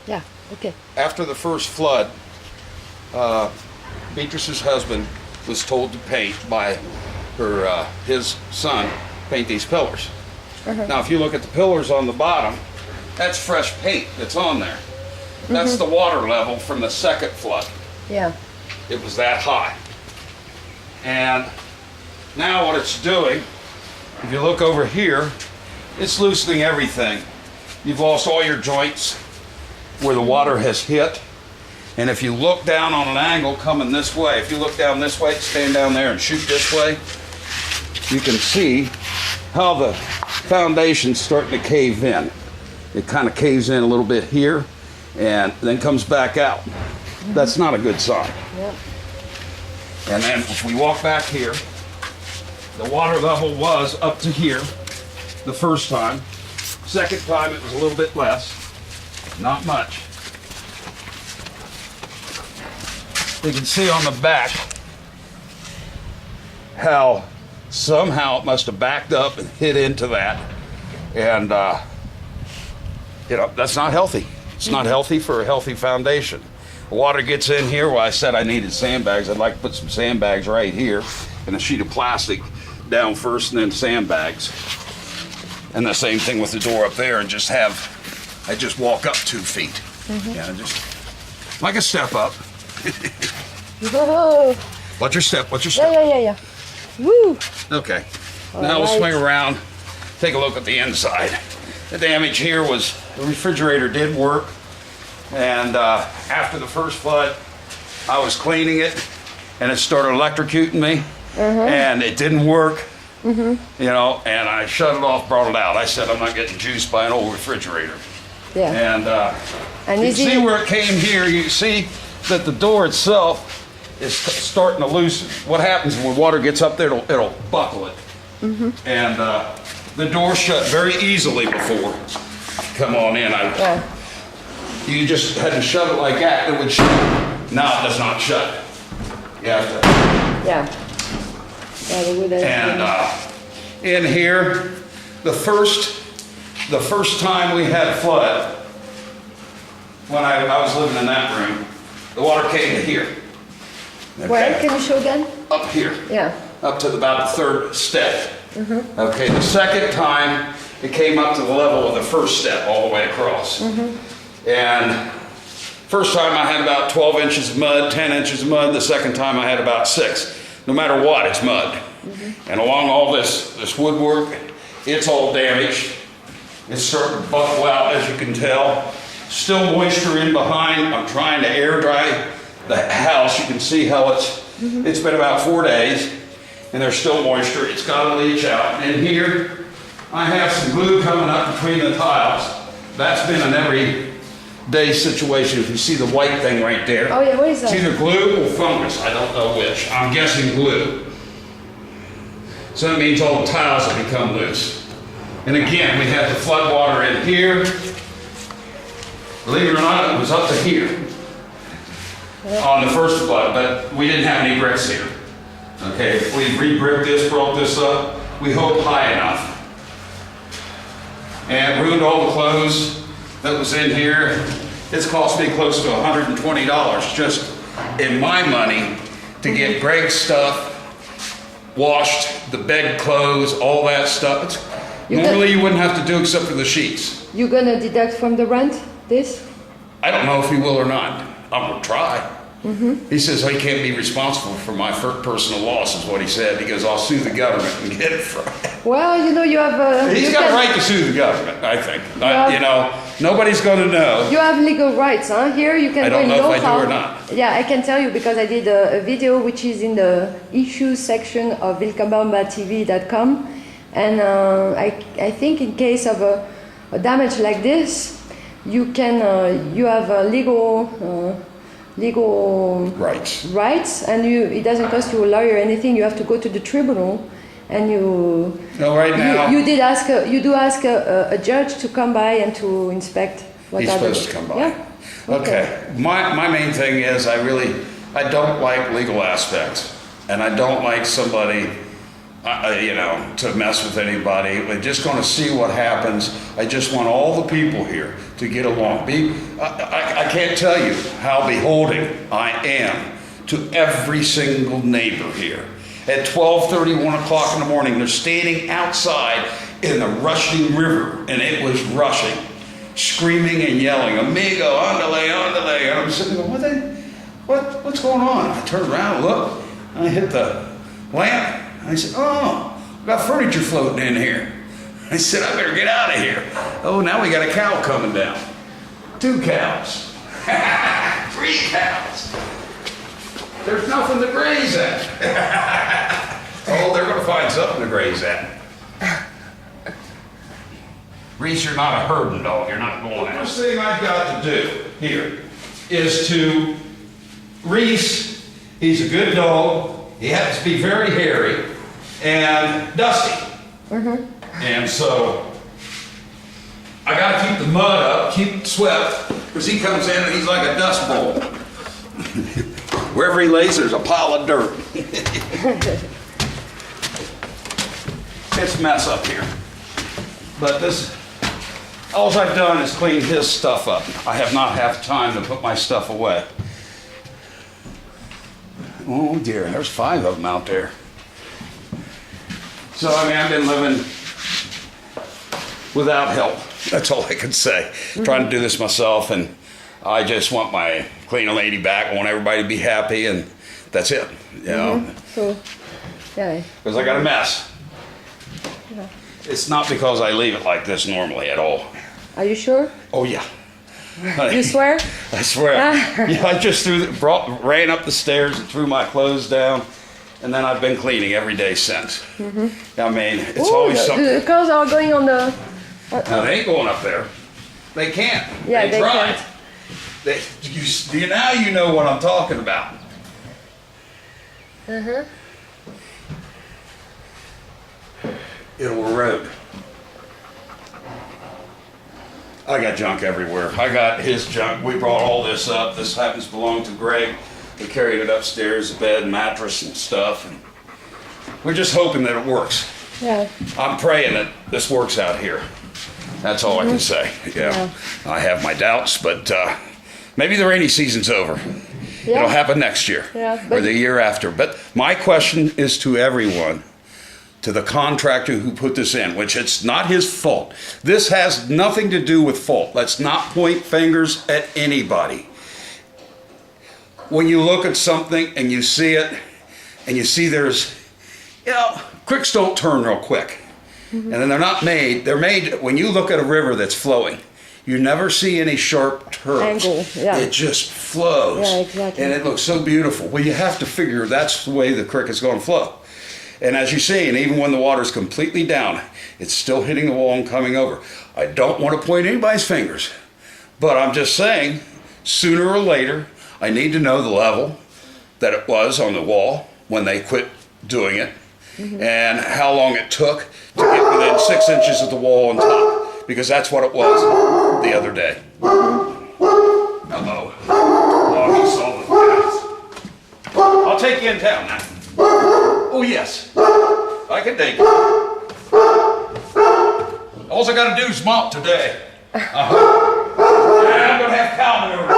Yeah, okay. After the first flood, Beatrice's husband was told to paint by his son, paint these pillars. Now, if you look at the pillars on the bottom, that's fresh paint that's on there. That's the water level from the second flood. Yeah. It was that high. And now what it's doing, if you look over here, it's loosening everything. You've lost all your joints where the water has hit. And if you look down on an angle coming this way, if you look down this way, stand down there and shoot this way, you can see how the foundation's starting to cave in. It kind of caves in a little bit here and then comes back out. That's not a good sign. Yep. And then if we walk back here, the water level was up to here the first time. Second time it was a little bit less, not much. You can see on the back how somehow it must have backed up and hit into that. And, that's not healthy. It's not healthy for a healthy foundation. Water gets in here. Well, I said I needed sandbags. I'd like to put some sandbags right here and a sheet of plastic down first and then sandbags. And the same thing with the door up there, and I just walk up 2 feet. Yeah, just like a step up. Whoa. What's your step? What's your step? Yeah. Woo. Okay. Now we'll swing around, take a look at the inside. The damage here was the refrigerator did work, and after the first flood, I was cleaning it, and it started electrocuting me, and it didn't work. And I shut it off, brought it out. I said, I'm not getting juiced by an old refrigerator. Yeah. And you see where it came here, you see that the door itself is starting to loosen. What happens when water gets up there, it'll buckle it. And the door shut very easily before. Come on in. You just had to shut it like that, it would shut. Now it does not shut. You have to. Yeah. And in here, the first time we had a flood, when I was living in that room, the water came to here. Okay. Where? Can you show again? Up here. Yeah. Up to about the third step. Okay, the second time it came up to the level of the first step all the way across. And first time I had about 12 inches of mud, 10 inches of mud. The second time I had about 6. No matter what, it's mud. And along all this woodwork, it's all damaged. It's starting to buckle out, as you can tell. Still moisture in behind. I'm trying to air dry the house. You can see how it's been about 4 days, and there's still moisture. It's got to leach out. And here, I have some glue coming up between the tiles. That's been an everyday situation. If you see the white thing right there. Oh yeah, what is that? It's either glue or fungus. I don't know which. I'm guessing glue. So that means all the tiles have become loose. And again, we had the flood water in here. Believe it or not, it was up to here on the first flood, but we didn't have any bricks here. Okay, if we re-bricked this, brought this up, we hope high enough. And ruined all the clothes that was in here. It's cost me close to $120 just in my money to get Greg's stuff washed, the bed clothes, all that stuff. Normally you wouldn't have to do except for the sheets. You're gonna deduct from the rent this? I don't know if he will or not. I'm gonna try. He says he can't be responsible for my personal loss, is what he said. He goes, I'll sue the government and get it from him. Well, you have He's got a right to sue the government, I think. Nobody's going to know. You have legal rights, huh? Here you can. I don't know if I do or not. Yeah, I can tell you because I did a video which is in the issues section of vilcabambatv.com, and I think in case of a damage like this, you can you have legal rights, and it doesn't cost you a lawyer or anything. You have to go to the tribunal, and you do ask a judge to come by and to inspect what he's supposed to come by. Yeah. Okay. My main thing is I don't like legal aspects, and I don't like somebody you know, to mess with anybody. We're just going to see what happens. I just want all the people here to get along. I can't tell you how beholding I am to every single neighbor here. At 12:30, 1 o'clock in the morning, they're standing outside in the rushing river, and it was rushing, screaming and yelling, "Amigo, andale, andale." And I'm sitting there, what's going on? I turned around, look, and I hit the lamp. I said, "Oh, we got furniture floating in here." I said, "I better get out of here." Oh, now we got a cow coming down. 2 cows. 3 cows. There's nothing to graze at. Oh, they're going to find something to graze at. Reese, you're not a herding dog. You're not going out. The first thing I've got to do here is to Reese. He's a good dog. He happens to be very hairy and dusty. And so I got to keep the mud up, keep it swept, because he comes in and he's like a dust bowl. Wherever he lays, there's a pile of dirt. It's a mess up here. But this, all I've done is clean his stuff up. I have not had time to put my stuff away. Oh dear, there's 5 of them out there. So, I mean, I've been living without help. That's all I can say. Trying to do this myself, and I just want my cleaner lady back. I want everybody to be happy, and that's it. You know? So, yeah. Because I got a mess. Yeah. It's not because I leave it like this normally at all. Are you sure? Oh yeah. You swear? I swear. Yeah, I just ran up the stairs and threw my clothes down, and then I've been cleaning every day since. I mean, it's always something. The cars are going on the... No, they ain't going up there. They can't. Yeah, they tried. can't. Now you know what I'm talking about. It'll erode. I got junk everywhere. I got his junk. We brought all this up. This happens to belong to Greg. We carried it upstairs, the bed, mattress, and stuff. And we're just hoping that it works. Yeah. I'm praying that this works out here. That's all I can say. Yeah. I have my doubts, but maybe the rainy season's over. Yeah. It'll happen next year or the year after. But my question is to everyone, to the contractor who put this in, which it's not his fault. This has nothing to do with fault. Let's not point fingers at anybody. When you look at something and you see it, and you see there's, you know, quicks don't turn real quick. And then they're made, when you look at a river that's flowing, you never see any sharp turns. Angle, yeah. It just flows. Yeah, exactly. And it looks so beautiful. Well, you have to figure that's the way the creek is going to flow. And as you see, and even when the water's completely down, it's still hitting the wall and coming over. I don't want to point anybody's fingers, but I'm just saying, sooner or later, I need to know the level that it was on the wall when they quit doing it, and how long it took to get within 6 inches of the wall on top, because that's what it was the other day. Uh-oh. Oh, he saw the cats. I'll take you in town now. Oh, yes. I can take it. All I got to do is mop today. Yeah, I'm going to have Calvin over.